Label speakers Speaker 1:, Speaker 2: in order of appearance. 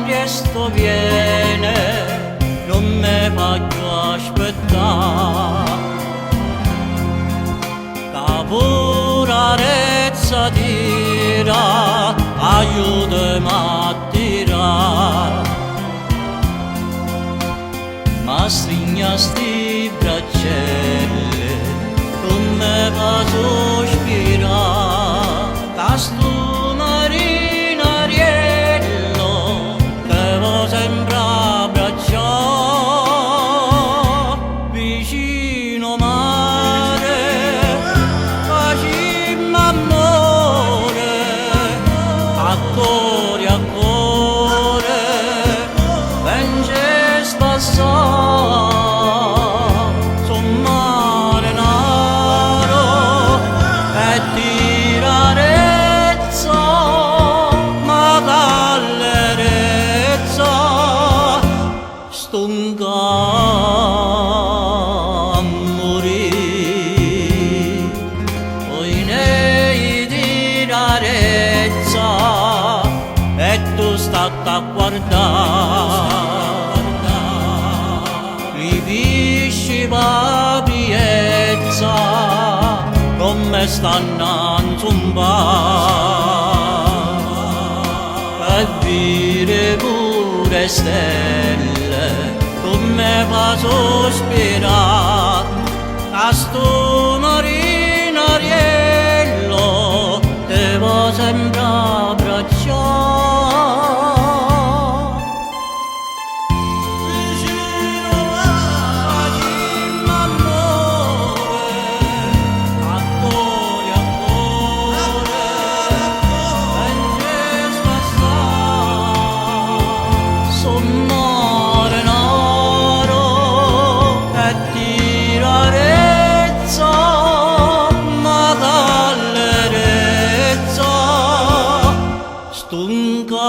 Speaker 1: presto viene, non me faccio aspettare. Caporarezza tira, aiutami a tirare, ma stringa sti braccielle, non me fa sospirare. Casto marinariello, devo sempre abbracciare, vicino mare, facimmo amore, a cuore, venge spassare. Stunga a morire, poi nei di rarezza, e tu stai a guardare, li visci papiezza, come stanno a zumbare, e vire pure stelle, come fa sospirare. Casto marinariello, devo sempre abbracciare. Vicino facimmo amore, a cuore, venge spassare. Sommare Stunga